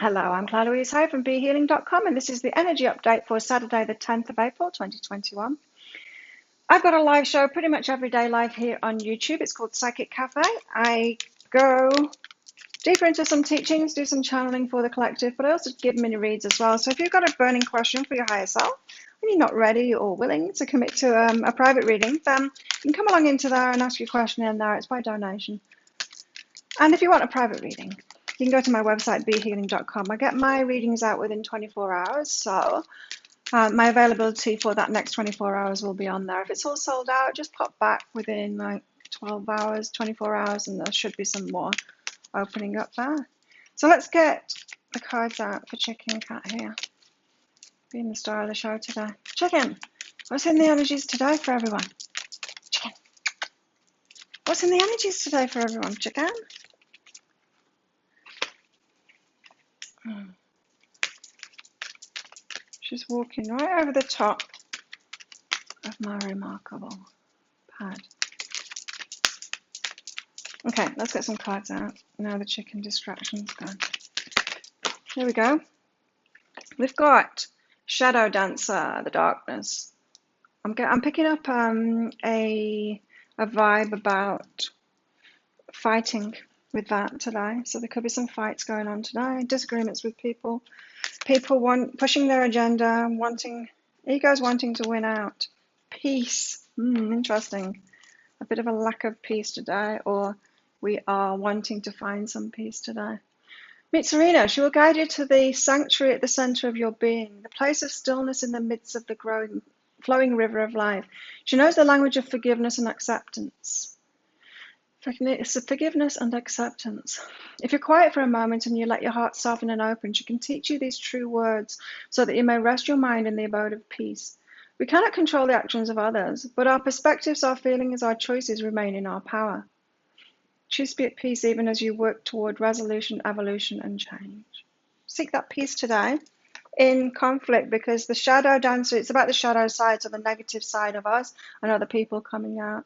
Hello, I'm Claire Louise Hay from BeHealing.com, and this is the energy update for Saturday, the 10th of April, 2021. I've got a live show pretty much every day live here on YouTube. It's called Psychic Cafe. I go deeper into some teachings, do some channeling for the collective, but I also give mini reads as well. So if you've got a burning question for your higher self and you're not ready or willing to commit to a private reading, then you can come along into there and ask your question in there. It's by donation. And if you want a private reading, you can go to my website, behealing.com. I get my readings out within 24 hours, so my availability for that next 24 hours will be on there. If it's all sold out, just pop back within like 12 hours, 24 hours, and there should be some more opening up there. So let's get the cards out for Chicken Cat here, being the star of the show today. Chicken, what's in the energies today for everyone? Chicken, what's in the energies today for everyone? Chicken? She's walking right over the top of my remarkable pad. Okay, let's get some cards out. Now the chicken distraction's gone. Here we go. We've got Shadow Dancer, the darkness. I'm picking up a vibe about fighting with that today. So there could be some fights going on today, disagreements with people pushing their agenda, egos wanting to win out. Peace, interesting. A bit of a lack of peace today, or we are wanting to find some peace today. Meet Serena. She will guide you to the sanctuary at the center of your being, the place of stillness in the midst of the flowing river of life. She knows the language of forgiveness and acceptance. It's forgiveness and acceptance. If you're quiet for a moment and you let your heart soften and open, she can teach you these true words so that you may rest your mind in the abode of peace. We cannot control the actions of others, but our perspectives, our feelings, our choices remain in our power. Choose to be at peace even as you work toward resolution, evolution, and change. Seek that peace today in conflict, because the shadow dancer, it's about the shadow side, so the negative side of us and other people coming out.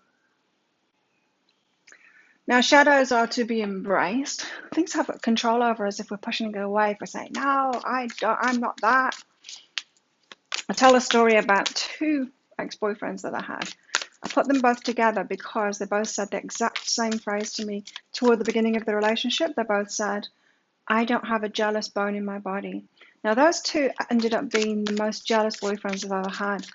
Now, shadows are to be embraced. Things have control over us if we're pushing it away, if we're saying, no, I'm not that. I tell a story about two ex-boyfriends that I had. I put them both together because they both said the exact same phrase to me toward the beginning of the relationship. They both said, I don't have a jealous bone in my body. Now, those two ended up being the most jealous boyfriends I've ever had.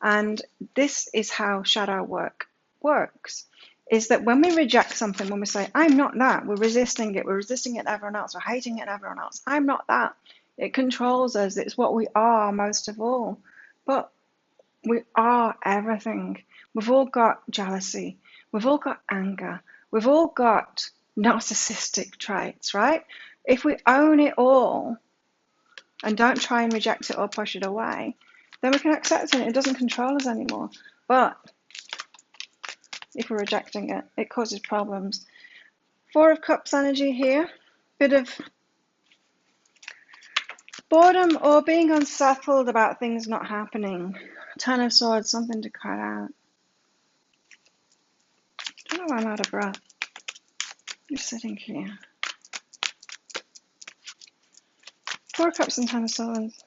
And this is how shadow work works. Is that when we reject something, when we say, I'm not that, we're resisting it in everyone else, we're hating it in everyone else. I'm not that. It controls us. It's what we are most of all. But we are everything. We've all got jealousy. We've all got anger. We've all got narcissistic traits, right? If we own it all and don't try and reject it or push it away, then we can accept it. It doesn't control us anymore. But if we're rejecting it, it causes problems. Four of Cups energy here. Bit of boredom or being unsettled about things not happening. Ten of Swords, something to cut out. I don't know why I'm out of breath. Just sitting here. Four of Cups and Ten of Swords.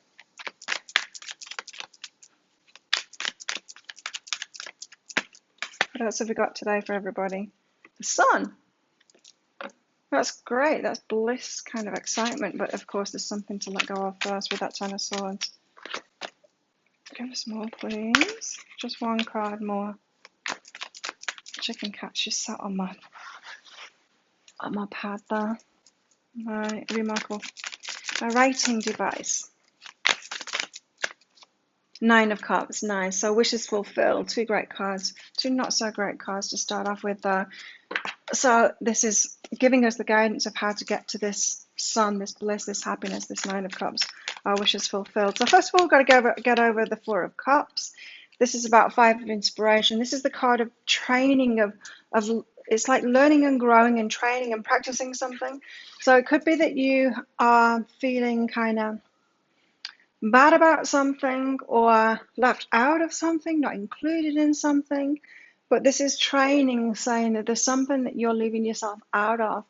What else have we got today for everybody? The Sun. That's great. That's bliss, kind of excitement. But of course, there's something to let go of first with that Ten of Swords. Give us more, please. Just one card more. Chicken Cat, she's sat on my pad there. My remarkable, my writing device. Nine of Cups, nice. So wishes fulfilled. Two great cards. Two not so great cards to start off with. So this is giving us the guidance of how to get to this sun, this bliss, this happiness, this Nine of Cups. Our wishes fulfilled. So first of all, we've got to get over the Four of Cups. This is about Five of Inspiration. This is the card of training, of it's like learning and growing and training and practicing something. So it could be that you are feeling kind of bad about something or left out of something, not included in something. But this is training, saying that there's something that you're leaving yourself out of.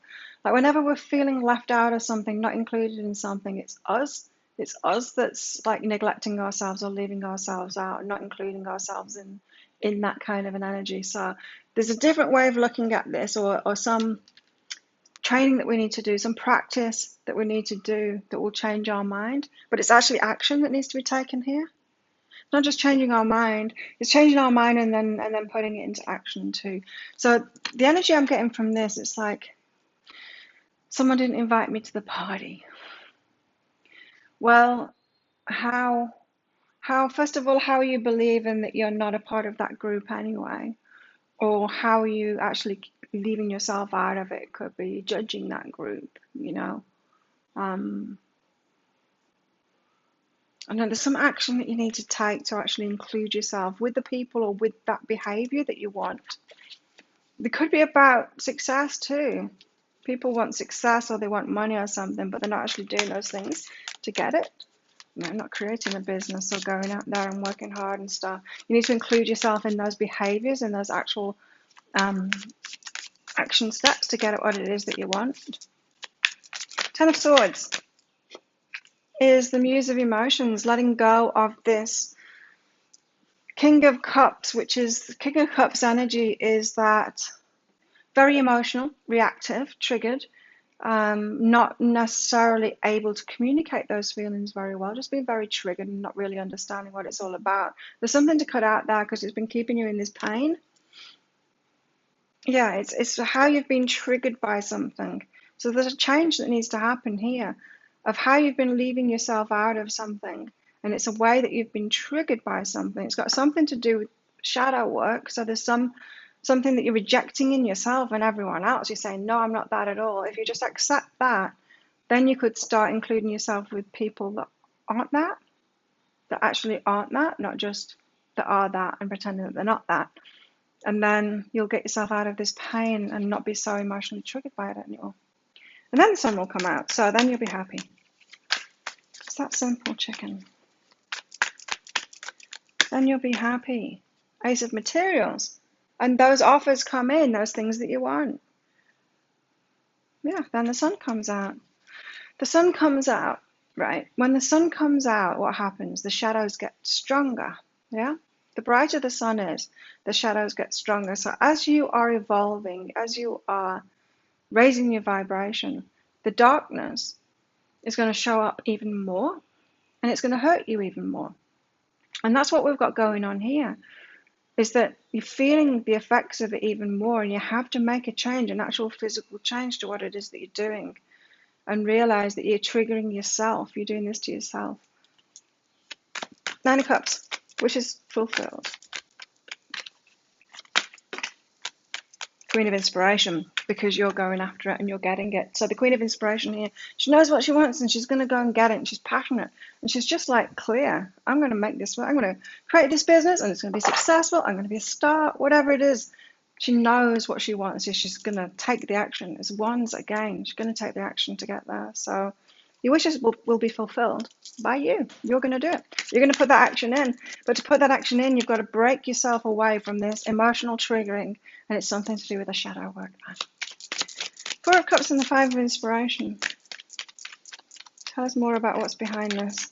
Like whenever we're feeling left out of something, not included in something, it's us. It's us that's like neglecting ourselves or leaving ourselves out, not including ourselves in that kind of an energy. So there's a different way of looking at this, or some training that we need to do, some practice that we need to do that will change our mind. But it's actually action that needs to be taken here. Not just changing our mind, it's changing our mind and then putting it into action too. So the energy I'm getting from this, it's like someone didn't invite me to the party. Well, how first of all, how are you believing that you're not a part of that group anyway? Or how are you actually leaving yourself out of it? Could be judging that group, you know. I know there's some action that you need to take to actually include yourself with the people or with that behavior that you want. It could be about success too. People want success or they want money or something, but they're not actually doing those things to get it. You know, not creating a business or going out there and working hard and stuff. You need to include yourself in those behaviors and those actual action steps to get at what it is that you want. Ten of Swords is the muse of emotions, letting go of this. King of Cups, which is King of Cups energy, is that very emotional, reactive, triggered, not necessarily able to communicate those feelings very well, just being very triggered and not really understanding what it's all about. There's something to cut out there because it's been keeping you in this pain. Yeah, it's how you've been triggered by something. So there's a change that needs to happen here of how you've been leaving yourself out of something. And it's a way that you've been triggered by something. It's got something to do with shadow work. So there's something that you're rejecting in yourself and everyone else. You're saying, no, I'm not that at all. If you just accept that, then you could start including yourself with people that aren't that actually aren't that, not just that are that and pretending that they're not that. And then you'll get yourself out of this pain and not be so emotionally triggered by it anymore. And then the sun will come out, so then you'll be happy. It's that simple, chicken. Then you'll be happy. Ace of Materials. And those offers come in, those things that you want. Yeah, then the sun comes out. The sun comes out, right? When the sun comes out, what happens? The shadows get stronger, yeah? The brighter the sun is, the shadows get stronger. So as you are evolving, as you are raising your vibration, the darkness is going to show up even more and it's going to hurt you even more. And that's what we've got going on here, is that you're feeling the effects of it even more and you have to make a change, an actual physical change to what it is that you're doing and realize that you're triggering yourself. You're doing this to yourself. Nine of Cups, which is fulfilled. Queen of Inspiration, because you're going after it and you're getting it. So the Queen of Inspiration here, she knows what she wants and she's going to go and get it and she's passionate and she's just like clear. I'm going to make this work. I'm going to create this business and it's going to be successful. I'm going to be a star, whatever it is. She knows what she wants. So she's going to take the action. It's wands again. She's going to take the action to get there. So your wishes will be fulfilled by you. You're going to do it. You're going to put that action in. But to put that action in, you've got to break yourself away from this emotional triggering. And it's something to do with the shadow work. Four of Cups and the Five of Inspiration. Tell us more about what's behind this.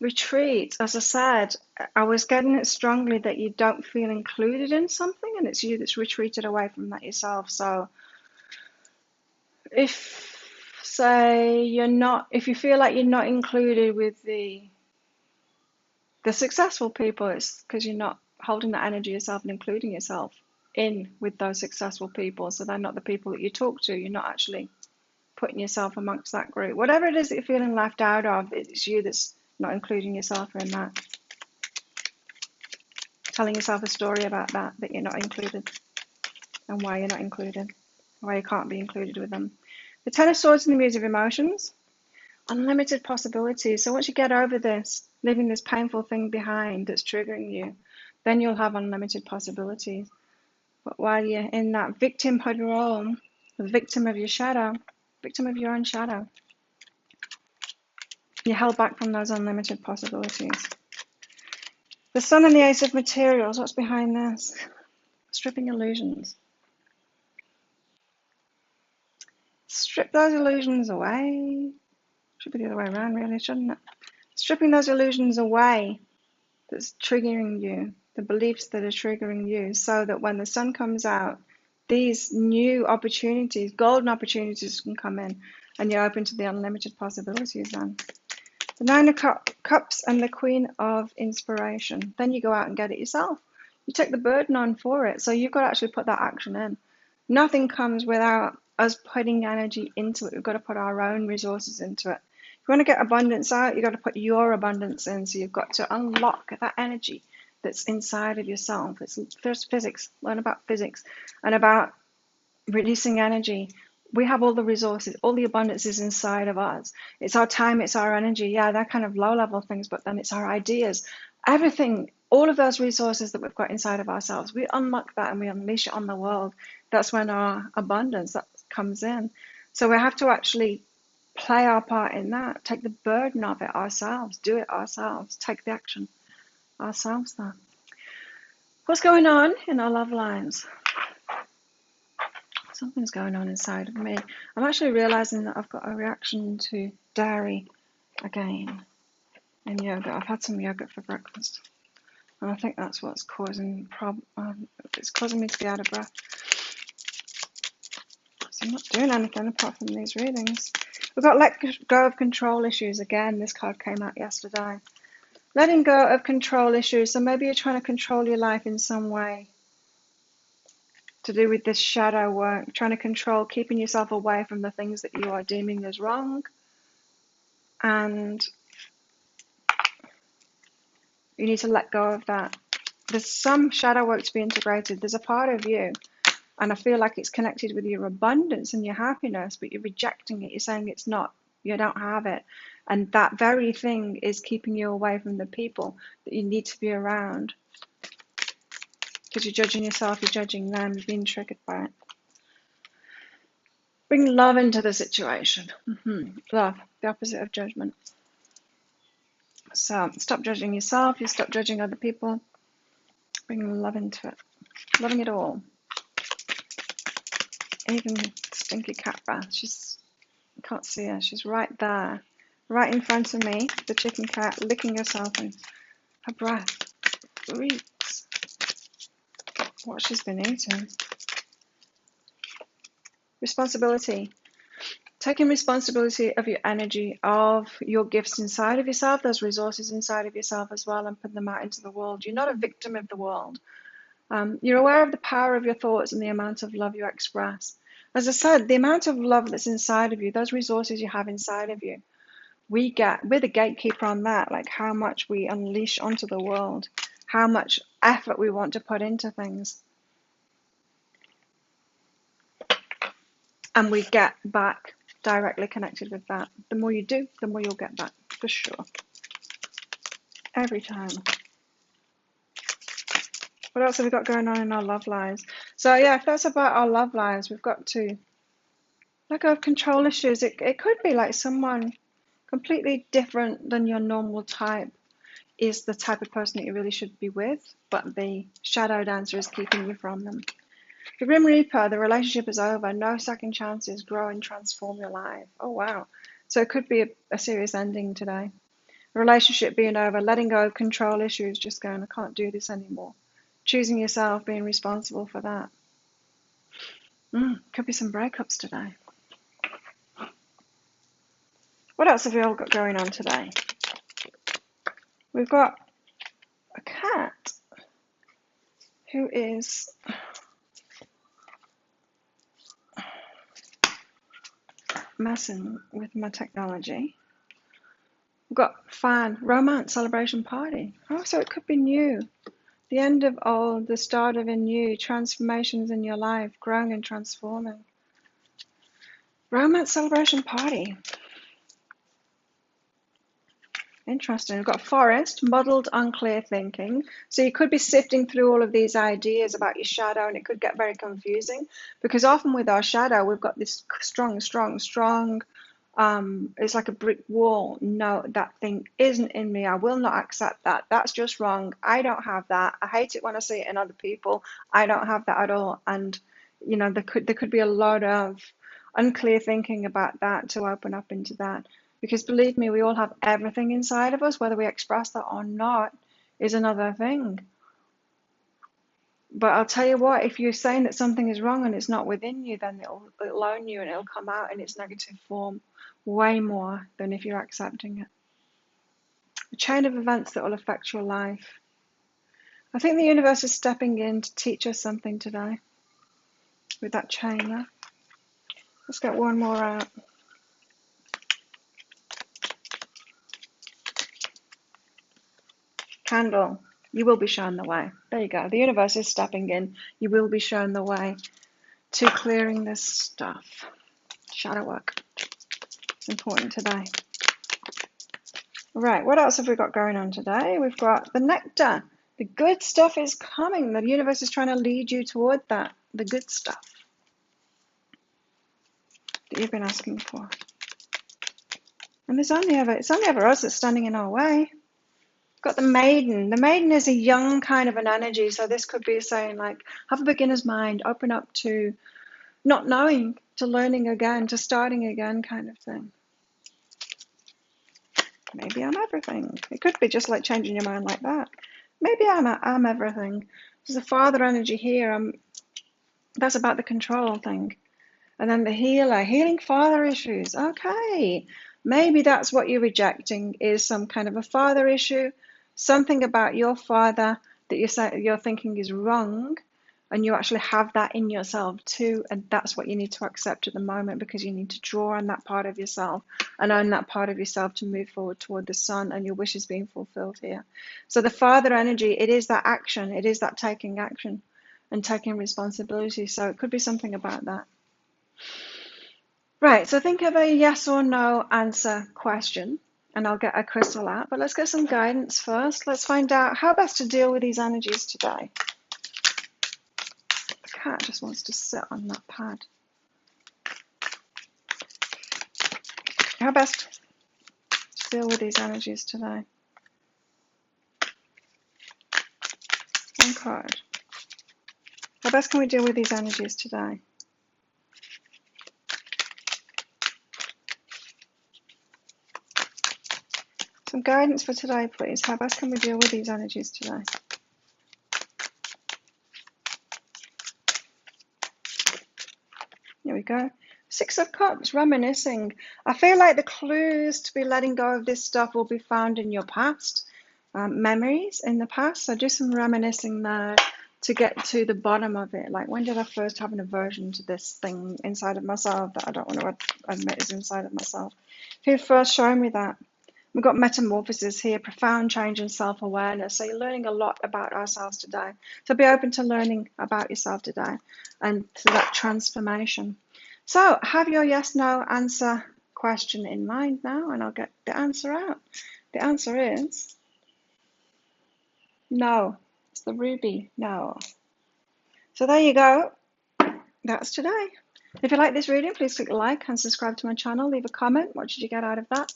Retreat. As I said, I was getting it strongly that you don't feel included in something and it's you that's retreated away from that yourself. So if, say, if you feel like you're not included with the successful people, it's because you're not holding that energy yourself and including yourself in with those successful people. So they're not the people that you talk to. You're not actually putting yourself amongst that group. Whatever it is that you're feeling left out of, it's you that's not including yourself in that. Telling yourself a story about that you're not included and why you're not included, why you can't be included with them. The Ten of Swords and the Muse of Emotions. Unlimited possibilities. So once you get over this, leaving this painful thing behind that's triggering you, then you'll have unlimited possibilities. But while you're in that victimhood role, the victim of your shadow, victim of your own shadow, you're held back from those unlimited possibilities. The Sun and the Ace of Materials, what's behind this? stripping illusions. Strip those illusions away. Should be the other way around, really, shouldn't it? Stripping those illusions away that's triggering you, the beliefs that are triggering you, so that when the sun comes out, these new opportunities, golden opportunities can come in, and you're open to the unlimited possibilities then. The Nine of Cups and the Queen of Inspiration. Then you go out and get it yourself. You take the burden on for it, so you've got to actually put that action in. Nothing comes without us putting energy into it. We've got to put our own resources into it. If you want to get abundance out, you've got to put your abundance in. So you've got to unlock that energy that's inside of yourself. It's first physics. Learn about physics and about releasing energy. We have all the resources, all the abundance is inside of us. It's our time, it's our energy. Yeah, they're kind of low-level things, but then it's our ideas. Everything, all of those resources that we've got inside of ourselves, we unlock that and we unleash it on the world. That's when our abundance that comes in. So we have to actually play our part in that, take the burden of it ourselves, do it ourselves, take the action ourselves there. What's going on in our love lives? Something's going on inside of me. I'm actually realizing that I've got a reaction to dairy again in yogurt. I've had some yogurt for breakfast, and I think that's what's causing it's causing me to be out of breath. So I'm not doing anything apart from these readings. We've got let go of control issues again. This card came out yesterday. Letting go of control issues. So maybe you're trying to control your life in some way, to do with this shadow work, trying to control, keeping yourself away from the things that you are deeming as wrong. And you need to let go of that. There's some shadow work to be integrated. There's a part of you, and I feel like it's connected with your abundance and your happiness, but you're rejecting it. You're saying it's not, you don't have it. And that very thing is keeping you away from the people that you need to be around. Because you're judging yourself, you're judging them, you're being triggered by it. Bring love into the situation. Love, the opposite of judgment. So stop judging yourself, you stop judging other people. Bring love into it. Loving it all. Even stinky cat breath. I can't see her. She's right there. Right in front of me. The chicken cat licking herself, and her breath reeks what she's been eating. Responsibility. Taking responsibility of your energy, of your gifts inside of yourself, those resources inside of yourself as well, and put them out into the world. You're not a victim of the world. You're aware of the power of your thoughts and the amount of love you express. As I said, the amount of love that's inside of you, those resources you have inside of you, we're the gatekeeper on that, like how much we unleash onto the world, how much effort we want to put into things. And we get back directly connected with that. The more you do, the more you'll get back, for sure. Every time. What else have we got going on in our love lives? So yeah, if that's about our love lives, we've got to let go of control issues. It could be like someone completely different than your normal type is the type of person that you really should be with, but the shadow dancer is keeping you from them. The Grim Reaper, the relationship is over, no second chances, grow and transform your life. Oh wow. So it could be a serious ending today. A relationship being over, letting go of control issues, just going, I can't do this anymore. Choosing yourself, being responsible for that. Could be some breakups today. What else have we all got going on today? We've got a cat who is messing with my technology. We've got fan, romance, celebration, party. Oh, so it could be new. The end of old, the start of a new, transformations in your life, growing and transforming. Romance, celebration, party. Interesting. We've got forest, muddled, unclear thinking. So you could be sifting through all of these ideas about your shadow, and it could get very confusing because often with our shadow, we've got this strong It's like a brick wall. No, that thing isn't in me. I will not accept that. That's just wrong. I don't have that. I hate it when I see it in other people. I don't have that at all. And there could be a lot of unclear thinking about that to open up into that. Because believe me, we all have everything inside of us. Whether we express that or not is another thing. But I'll tell you what, if you're saying that something is wrong and it's not within you, then it'll own you and it'll come out in its negative form way more than if you're accepting it. A chain of events that will affect your life. I think the universe is stepping in to teach us something today with that chain there. Let's get one more out. Candle. You will be shown the way. There you go. The universe is stepping in. You will be shown the way to clearing this stuff. Shadow work. It's important today. Right, what else have we got going on today? We've got the nectar. The good stuff is coming. The universe is trying to lead you toward that. The good stuff that you've been asking for. And it's only ever us that's standing in our way. We've got the maiden. The maiden is a young kind of an energy. So this could be saying like, have a beginner's mind, open up to not knowing, to learning again, to starting again kind of thing. Maybe I'm everything. It could be just like changing your mind like that. Maybe I'm everything. There's a father energy here. That's about the control thing. And then the healer, healing father issues. Okay. Maybe that's what you're rejecting is some kind of a father issue, something about your father that you're thinking is wrong. And you actually have that in yourself too. And that's what you need to accept at the moment because you need to draw on that part of yourself and own that part of yourself to move forward toward the sun and your wishes being fulfilled here. So the father energy, it is that action. It is that taking action and taking responsibility. So it could be something about that. Right, so think of a yes or no answer question and I'll get a crystal out. But let's get some guidance first. Let's find out how best to deal with these energies today. Cat just wants to sit on that pad. How best to deal with these energies today? One card. How best can we deal with these energies today? Some guidance for today, please. How best can we deal with these energies today? Here we go. Six of Cups, reminiscing. I feel like the clues to be letting go of this stuff will be found in your past, memories in the past. So do some reminiscing there to get to the bottom of it. Like, when did I first have an aversion to this thing inside of myself that I don't want to admit is inside of myself? Who first showed me that? We've got metamorphosis here, profound change in self-awareness. So you're learning a lot about ourselves today. So be open to learning about yourself today and to that transformation. So have your yes, no answer question in mind now, and I'll get the answer out. The answer is no. It's the ruby, no. So there you go. That's today. If you like this reading, please click like and subscribe to my channel. Leave a comment. What did you get out of that?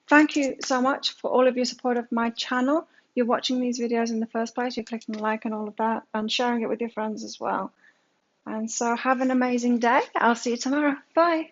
Thank you so much for all of your support of my channel. You're watching these videos in the first place. You're clicking like and all of that and sharing it with your friends as well. And so have an amazing day. I'll see you tomorrow. Bye.